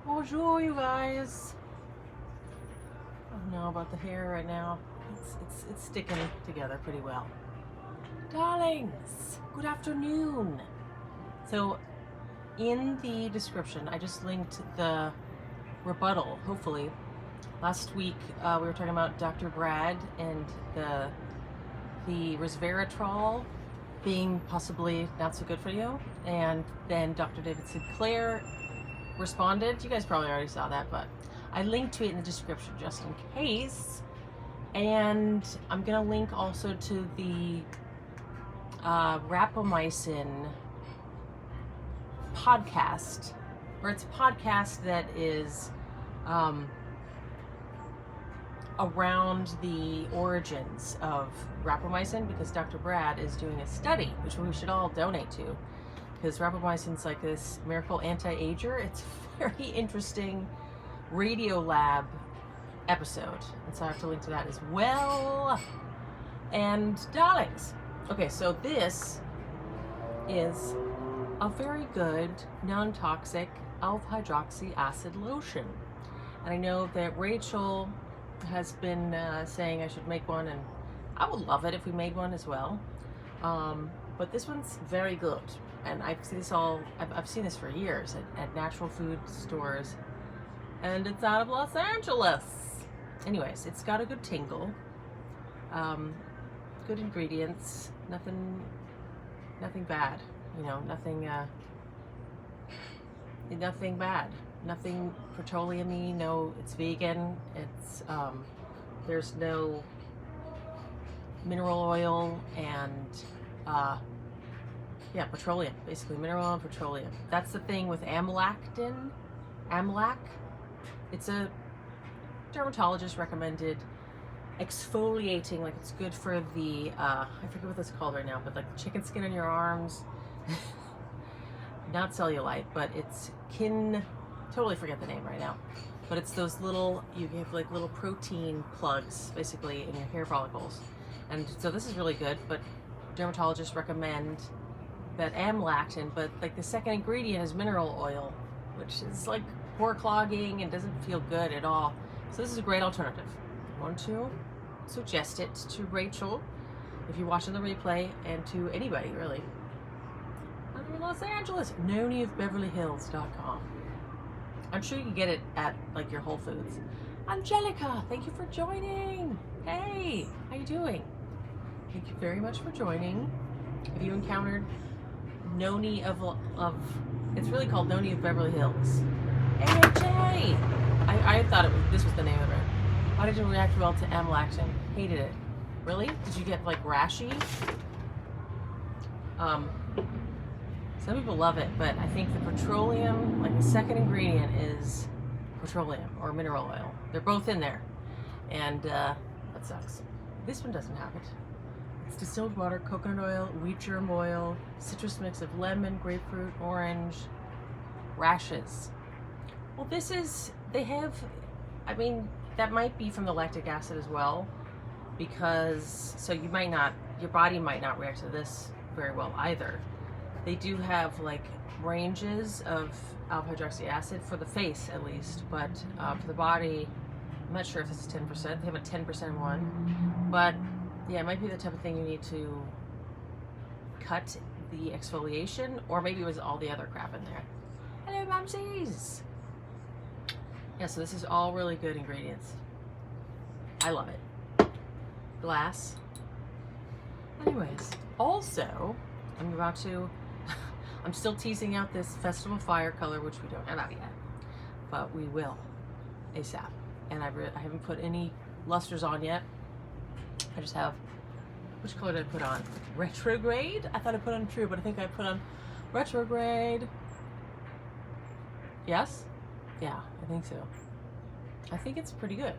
Bonjour, you guys. I don't know about the hair right now. It's sticking together pretty well. Darlings, good afternoon. So in the description, I just linked the rebuttal, hopefully. Last week, we were talking about Dr. Brad and the resveratrol being possibly not so good for you. And then Dr. David Sinclair responded. You guys probably already saw that, but I linked to it in the description just in case. And I'm gonna link also to the rapamycin podcast, or it's a podcast that is around the origins of rapamycin, because Dr. Brad is doing a study, which we should all donate to, because rapamycin's like this miracle anti-ager. It's a very interesting Radiolab episode, and so I have to link to that as well. And darlings, okay, so this is a very good non-toxic alpha-hydroxy acid lotion, and I know that Rachel has been saying I should make one, and I would love it if we made one as well. But this one's very good, and I've seen this for years at natural food stores, and it's out of Los Angeles. Anyways, it's got a good tingle, good ingredients, nothing bad, you know, nothing bad, nothing petroleum-y. No, it's vegan. It's there's no mineral oil and yeah, petroleum, basically mineral oil and petroleum. That's the thing with amlac. It's a dermatologist recommended exfoliating, like it's good for the I forget what that's called right now, but like chicken skin on your arms. Not cellulite, but it's totally forget the name right now, but it's those little, you have like little protein plugs basically in your hair follicles. And so this is really good, but dermatologists recommend that amlactin, but like the second ingredient is mineral oil, which is like pore clogging and doesn't feel good at all. So this is a great alternative. I want to suggest it to Rachel, if you're watching the replay, and to anybody really. I'm in Los Angeles. NoniofBeverlyHills.com. I'm sure you can get it at like your Whole Foods. Angelica, thank you for joining. Hey, how you doing? Thank you very much for joining. Have you encountered Noni of it's really called Noni of Beverly Hills. AHA! I thought this was the name of it. Why did you react well to amlactin? Hated it. Really? Did you get like rashy? Some people love it, but I think the petroleum, like the second ingredient is petroleum or mineral oil. They're both in there, and that sucks. This one doesn't have it. It's distilled water, coconut oil, wheat germ oil, citrus mix of lemon, grapefruit, orange, rashes. Well, this is, they have, I mean, that might be from the lactic acid as well, because, so you might not, your body might not react to this very well either. They do have like ranges of alpha-hydroxy acid for the face at least, but for the body, I'm not sure if this is 10%. They have a 10% one, but yeah, it might be the type of thing you need to cut the exfoliation, or maybe it was all the other crap in there. Hello, Mumsies! Yeah, so this is all really good ingredients. I love it. Glass. Anyways, also, I'm still teasing out this Festival Fire color, which we don't have out yet, but we will ASAP. And I haven't put any lusters on yet. I just have, which color did I put on? Retrograde? I thought I put on True, but I think I put on Retrograde. Yes? Yeah, I think so. I think it's pretty good.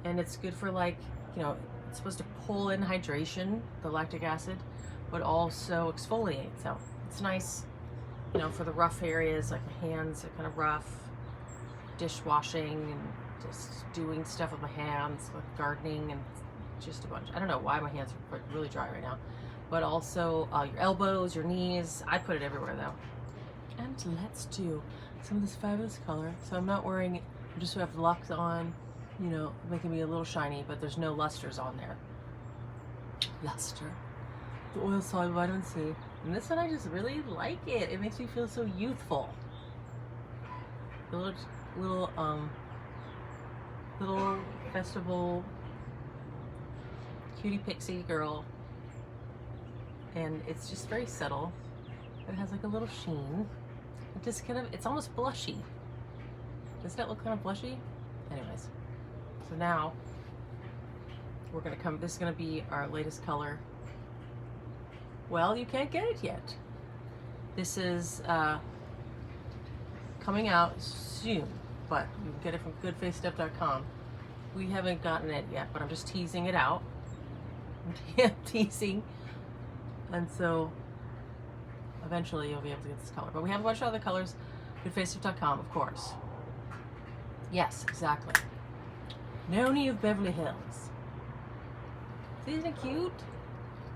And it's good for, like, you know, it's supposed to pull in hydration, the lactic acid, but also exfoliate. So it's nice, you know, for the rough areas, like my hands are kind of rough, dishwashing and just doing stuff with my hands, like gardening and just a bunch. I don't know why my hands are really dry right now, but also your elbows, your knees. I put it everywhere though. And let's do some of this fabulous color. So I'm not wearing, I just have LUX on, you know, making me a little shiny, but there's no lusters on there. Luster. The oil soluble vitamin C. And this one, I just really like it. It makes me feel so youthful. The little festival cutie pixie girl. And it's just very subtle. It has like a little sheen. It just kind of, it's almost blushy. Doesn't that look kind of blushy? Anyways, so now we're gonna come, this is gonna be our latest color. Well, you can't get it yet. This is coming out soon, but you can get it from goodfacestuff.com. We haven't gotten it yet, but I'm just teasing it out. I'm teasing. And so eventually you'll be able to get this color. But we have a bunch of other colors. Goodfacestuff.com, of course. Yes, exactly. Noni of Beverly Hills. Isn't it cute?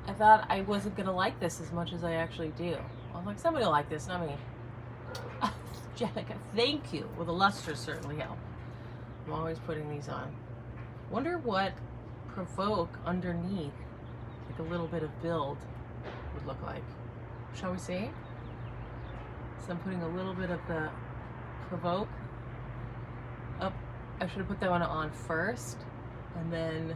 I thought I wasn't gonna like this as much as I actually do. I was like, somebody will like this, not me. Oh, Jenica, thank you. Well, the lusters certainly help. I'm always putting these on. Wonder what Provoke underneath, like a little bit of build, would look like. Shall we see? So I'm putting a little bit of the Provoke up. I should have put that one on first, and then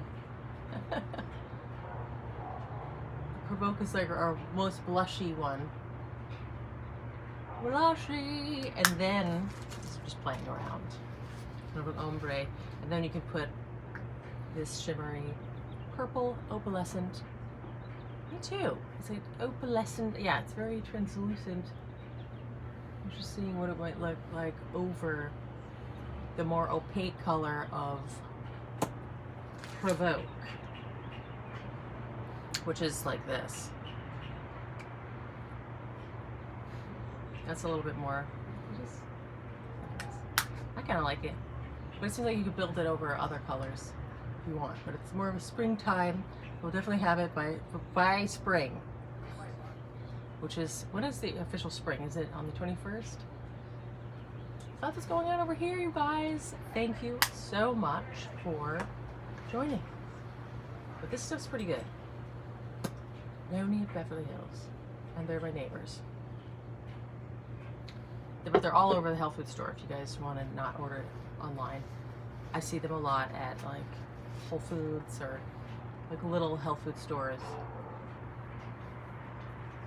Provoke is like our most blushy one. Blushy! And then, just playing around. Kind of an ombre. And then you can put this shimmery purple opalescent. Me too. It's like opalescent. Yeah, it's very translucent. I'm just seeing what it might look like over the more opaque color of Provoke, which is like this. That's a little bit more, I kind of like it, but it seems like you could build it over other colors if you want, but it's more of a springtime. We'll definitely have it by spring, which is, when is the official spring? Is it on the 21st? Stuff is going on over here, you guys. Thank you so much for joining. But this stuff's pretty good. Noni of Beverly Hills, and they're my neighbors. But they're all over the health food store if you guys want to not order it online. I see them a lot at like Whole Foods or like little health food stores.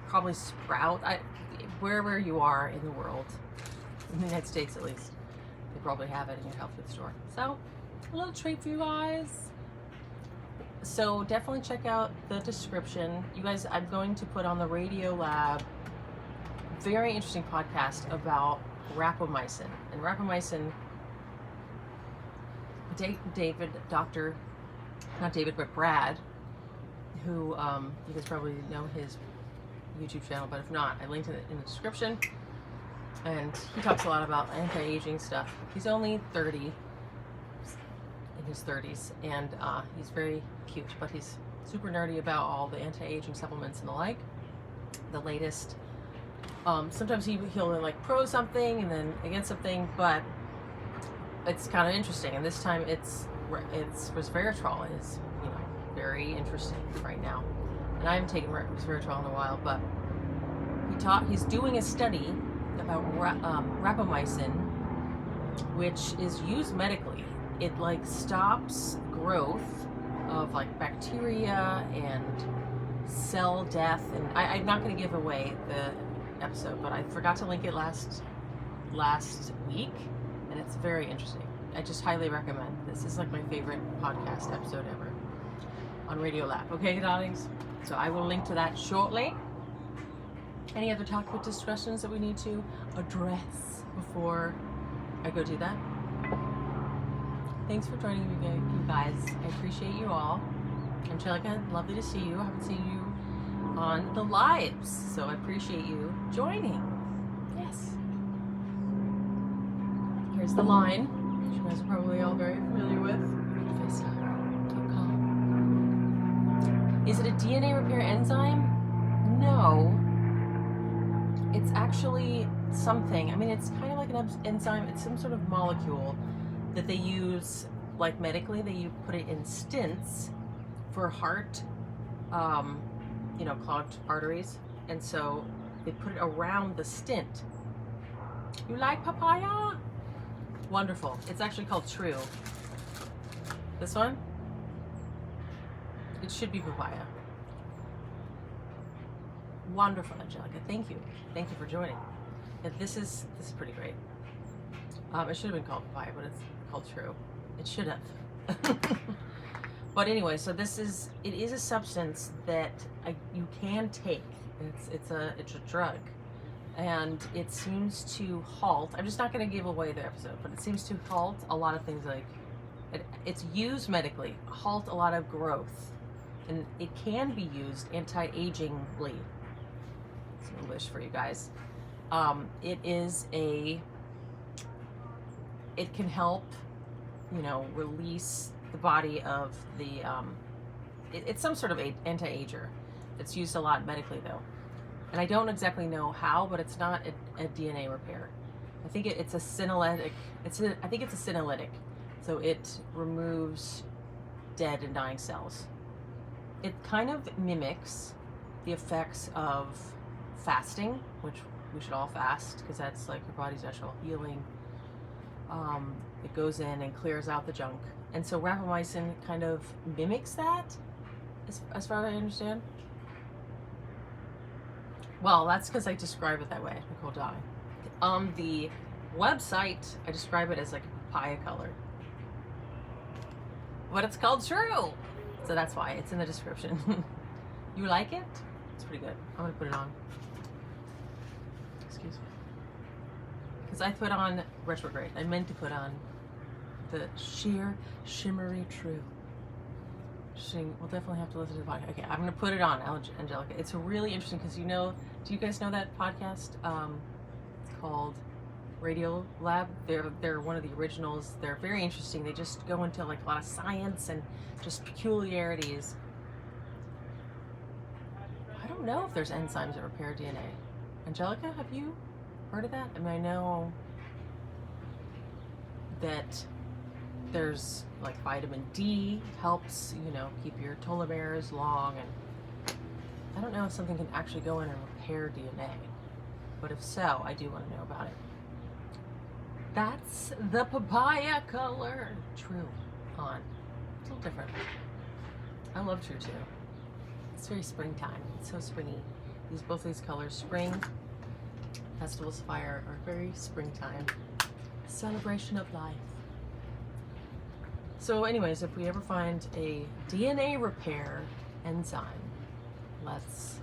Probably Sprout, wherever you are in the world, in the United States at least, they probably have it in your health food store. So, a little treat for you guys. So definitely check out the description. You guys, I'm going to put on the Radiolab very interesting podcast about rapamycin. And rapamycin, David, Dr. not David, but Brad, who you guys probably know his YouTube channel, but if not, I linked it in the description. And he talks a lot about anti-aging stuff. He's only 30, in his 30s, and he's very cute, but he's super nerdy about all the anti-aging supplements and the like. The latest. Sometimes he'll like pro something and then against something, but it's kind of interesting. And this time it's resveratrol is, you know, very interesting right now. And I haven't taken resveratrol in a while, but he's doing a study about rapamycin, which is used medically. It like stops growth of like bacteria and cell death. And I'm not going to give away the episode, but I forgot to link it last week, and it's very interesting. I just highly recommend. This is like my favorite podcast episode ever on Radiolab. Okay, darlings? So I will link to that shortly. Any other topic discussions that we need to address before I go do that? Thanks for joining me, you guys. I appreciate you all. Angelica, lovely to see you. I haven't seen you on the lives, so I appreciate you joining. Yes. Here's the line, which you guys are probably all very familiar with. Is it a DNA repair enzyme? No. it's actually something, I mean, it's kind of like an enzyme, it's some sort of molecule that they use, like medically, you put it in stents for heart, you know, clogged arteries, and so they put it around the stent. You like papaya? Wonderful. It's actually called SHRUG. This one? It should be papaya. Wonderful, Angelica. Thank you. Thank you for joining. And this is pretty great. It should have been called papaya, but it's called SHRUG. It should have. But anyway, so it is a substance that you can take. It's a drug, and it seems to halt. I'm just not going to give away the episode, but it seems to halt a lot of things. Like it's used medically, halt a lot of growth, and it can be used anti-agingly. It's English for you guys. It can help, you know, release the body of the, it's some sort of anti-ager. It's used a lot medically though. And I don't exactly know how, but it's not a DNA repair. I think it's a senolytic. I think it's a senolytic. So it removes dead and dying cells. It kind of mimics the effects of fasting, which we should all fast because that's like your body's natural healing. It goes in and clears out the junk. And so rapamycin kind of mimics that, as far as I understand. Well, that's because I describe it that way, Nicole Dye. On the website, I describe it as like a papaya color. But it's called SHRUG. So that's why, it's in the description. You like it? It's pretty good. I'm gonna put it on. Excuse me. Because I put on retrograde. I meant to put on the sheer shimmery true. We'll definitely have to listen to the podcast. Okay, I'm gonna put it on, Angelica. It's really interesting because you know, do you guys know that podcast? It's called Radiolab. They're one of the originals. They're very interesting. They just go into like a lot of science and just peculiarities. I don't know if there's enzymes that repair DNA. Angelica, have you heard of that? I mean, I know that there's like vitamin D helps, you know, keep your telomeres long, and I don't know if something can actually go in and repair DNA, but if so, I do want to know about it. That's the papaya color. True on. It's a little different. I love True too. It's very springtime. It's so springy. Both these colors, spring, festivals of fire, are very springtime. Celebration of life. So anyways, if we ever find a DNA repair enzyme, let's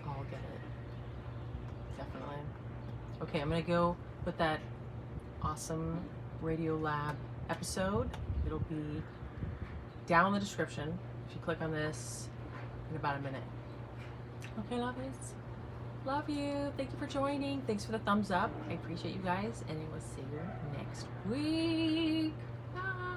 all get it. Definitely. Okay, I'm gonna go put that awesome Radiolab episode. It'll be down in the description if you click on this in about a minute. Okay, lovies. Love you. Thank you for joining. Thanks for the thumbs up. I appreciate you guys, and I will see you next week. Bye.